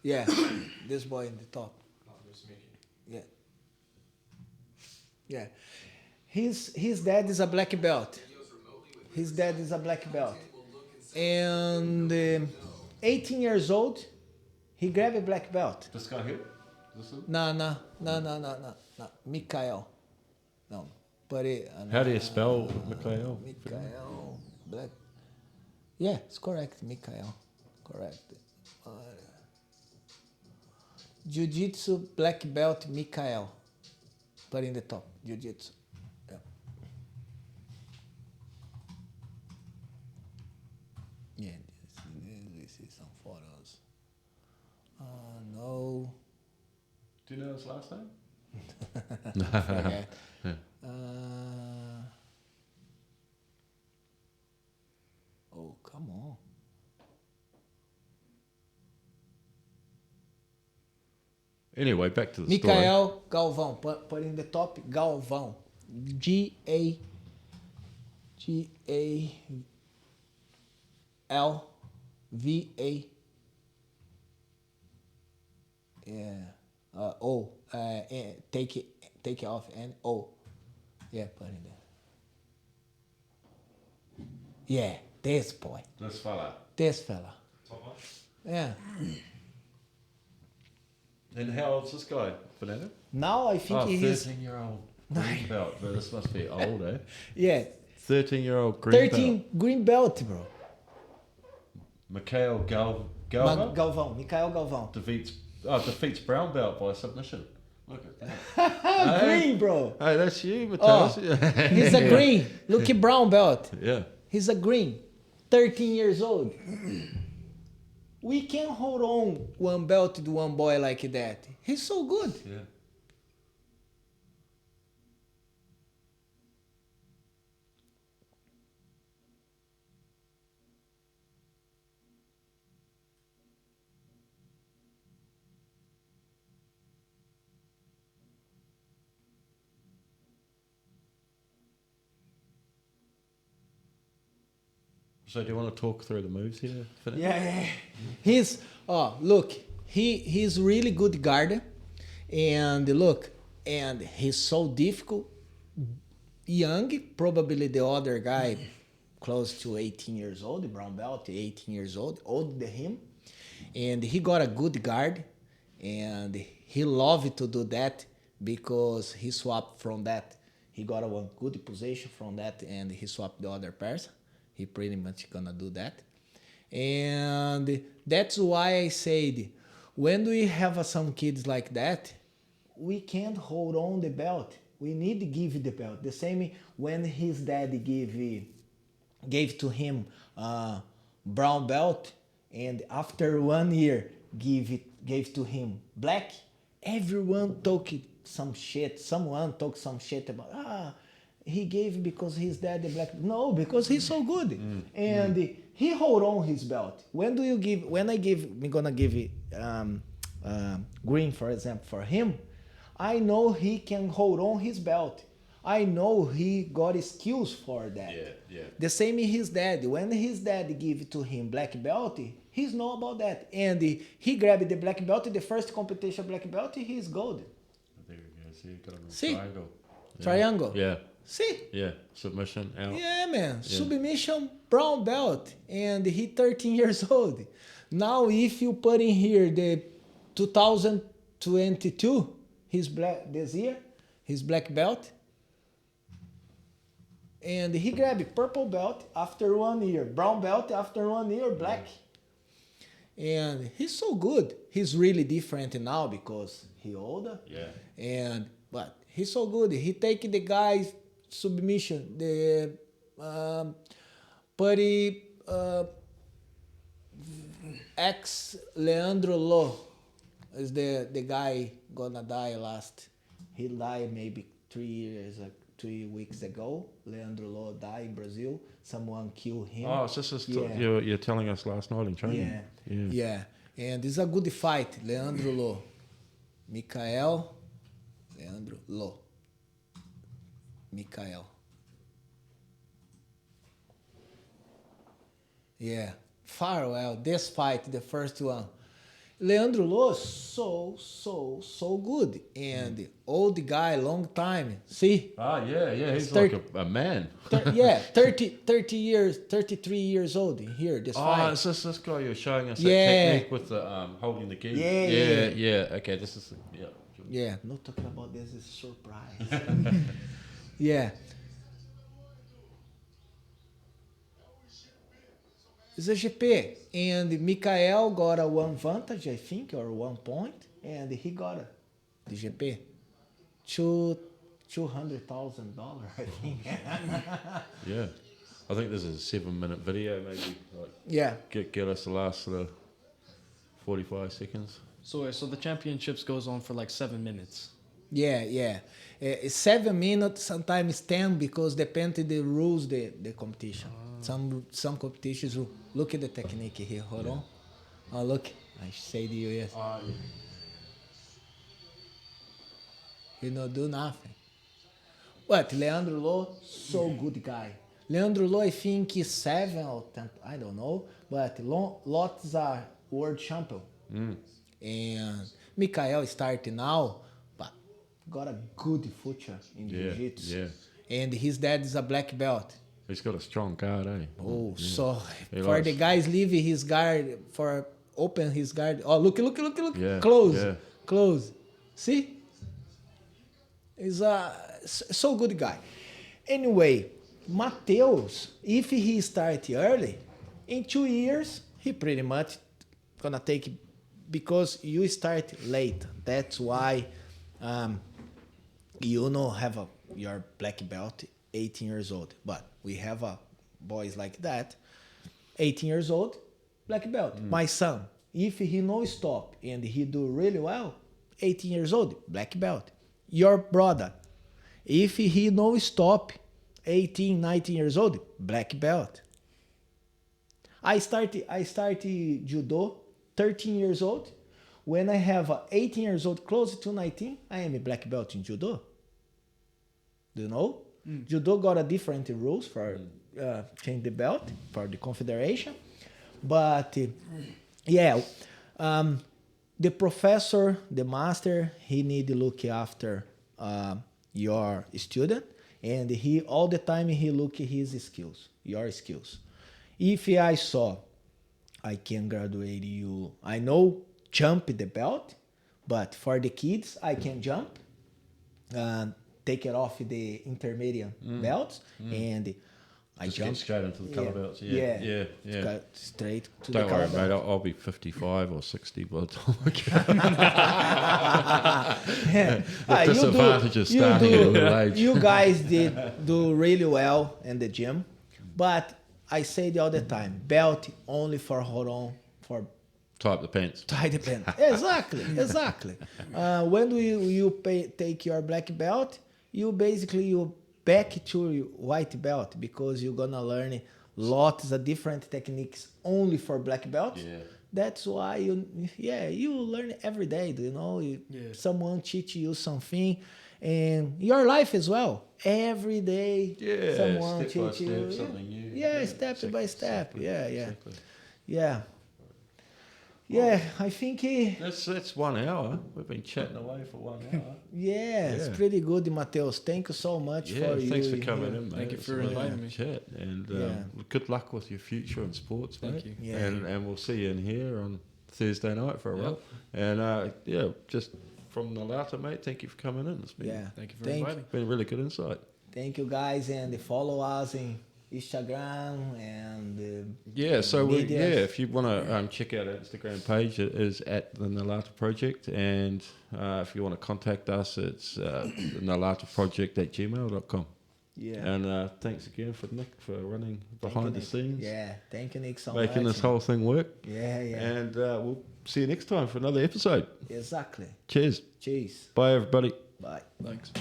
Yeah, this boy in the top. Yeah. Yeah. His dad is a black belt. His dad is a black belt. And 18 years old, he grabbed a black belt. This guy here? This one? No. Mikael. No. But How do you spell Mikhail? Mikael. Black. Yeah, it's correct. Mikael. Correct. Jiu-Jitsu black belt Mikael. Put in the top. Jiu-Jitsu. Yeah. Yeah, this is some photos. No. Do you know his last name? Forget. Yeah. Oh, come on. Anyway, back to the Mikael Galvão. Put in the top Galvão. Galvão. Yeah. O. Take it off and O. Yeah, put in there. Yeah, this boy. This fella. This fella. Yeah. And how old's this guy, Fernando? Now I think he's 13-year-old green belt. But this must be old, eh? yeah, 13-year-old green 13 belt. green belt, bro. Mikhail Galva Galvão, Mikael Galvão. defeats brown belt by submission. Look at that. Green, bro. Hey, that's you, Mateus. He's a green. Look at brown belt. Yeah. He's a green. 13 years old. We can hold on one belt to one boy like that. He's so good. Yeah. So do you want to talk through the moves here, Fernando? Yeah. He's look, he's really good guard, and look, and he's so difficult. Young, probably the other guy, close to 18 years old, the brown belt, 18 years old, older than him, and he got a good guard, and he loved to do that because he swapped from that. He got a one good position from that, and he swapped the other person. He pretty much gonna do that. And that's why I said, when we have some kids like that, we can't hold on the belt. We need to give the belt. The same when his dad gave to him brown belt, and after 1 year gave to him black, everyone talk some shit. Someone talk some shit about he gave because his dad the black. No, because he's so good, and he hold on his belt. When do you give? When I'm gonna give it green, for example, for him. I know he can hold on his belt. I know he got skills for that. Yeah. The same in his dad. When his dad give to him black belt, he's know about that, and he grabbed the black belt. The first competition black belt, he's gold. There you go. See, you got a See? triangle. Yeah. Triangle. Yeah. See? Yeah. Submission out. Yeah, man. Submission brown belt, and he 13 years old. Now, if you put in here the 2022, his black this year, his black belt, and he grabbed purple belt after 1 year, brown belt after 1 year, black. And he's so good. He's really different now because he older. Yeah. But he's so good. He take the guy's submission. The Putty ex Leandro Lo is the guy gonna die last. He died maybe 3 weeks ago. Leandro Lo died in Brazil. Someone killed him. Oh, it's just you're telling us last night in training. Yeah. And this is a good fight. Leandro Lo. Mikael. Leandro Lo. Mikael. Yeah. Farewell. This fight, the first one. Leandro Lo, so good. And old guy, long time. See? Ah, yeah. He's 30 like a man. 33 years old in here, this fight. It's this guy you're showing us that Yeah. technique with the holding the gi. Yeah. Okay, this is Yeah, not talking about this is surprise. Yeah. It's a GP, and Mikael got a one vantage, I think, or 1 point, and he got the GP. $200,000, I think. Yeah. I think this is a 7-minute video, maybe. Like, Yeah. get us the last sort of 45 seconds. So the championships goes on for like 7 minutes. Yeah. It's 7 minutes, sometimes 10, because depending the rules, the competition. Some competitions, look at the technique here. Hold on. Oh, look. I say to you, yes. He not do nothing. But Leandro Lo, so good guy. Leandro Lo, I think is 7 or 10, I don't know. But lots are world champion. And Mikael started now, but got a good future in Jiu Jitsu. Yeah. And his dad is a black belt. He's got a strong card, eh? Oh, so He for likes- the guys leaving his guard, for open his guard. Oh, look. Yeah, Close. yeah. Close. See? He's a so good guy. Anyway, Mateus, if he start early, in 2 years, he pretty much gonna take, because you start late. That's why you know have your black belt 18 years old. But we have boys like that, 18 years old, black belt. My son, if he no stop and he do really well, 18 years old, black belt. Your brother, if he no stop, 18, 19 years old, black belt. I started judo 13 years old. When I have 18 years old, close to 19, I am a black belt in judo. Do you know? Judo got a different rules for change the belt for the confederation. But the professor, the master, he need to look after your student, and he all the time he look at his skills, your skills. If I saw I can graduate you, I know jump the belt, but for the kids I can jump, take it off the intermediate belts, and I Just jump get straight into the color belts. Yeah. Yeah. Got straight to Don't the worry, color mate. belt. I'll be 55 or 60 by the time I get. The disadvantage of starting at a little age. You guys did do really well in the gym, but I say it all the time, belt only for hold on, for Type the pants. tie the pants. Exactly. When you take your black belt, you back to your white belt, because you're gonna learn lots of different techniques only for black belts. Yeah. That's why you learn every day. Do you know? Someone teach you something, and your life as well. Every day, Yeah, someone step by teach you. step, something new. Yeah, Yeah, step by exactly, step. exactly. Yeah, I think That's 1 hour. We've been chatting away for 1 hour. it's pretty good, Mateus. Thank you so much Yeah, for you. thanks for coming here. in, mate. Thank you It's for a really inviting good me. Chat, and Yeah. good luck with your future in sports, mate. Thank you. Yeah. And we'll see you in here on Thursday night for a Yep. while. And just from Na-Lata, mate. Thank you for coming in. It's been Thank you for inviting. been really good insight. Thank you guys, and follow us in Instagram and So if you want to check out our Instagram page, it is at the Na-Lata Project, and if you want to contact us, it's nalataproject@gmail.com. And thanks again for Nick for running behind the scenes, Yeah, thank you, Nick, so much. making this whole thing work. Yeah. And we'll see you next time for another episode. Exactly. Cheers. Cheers. Bye, everybody. Bye. Thanks.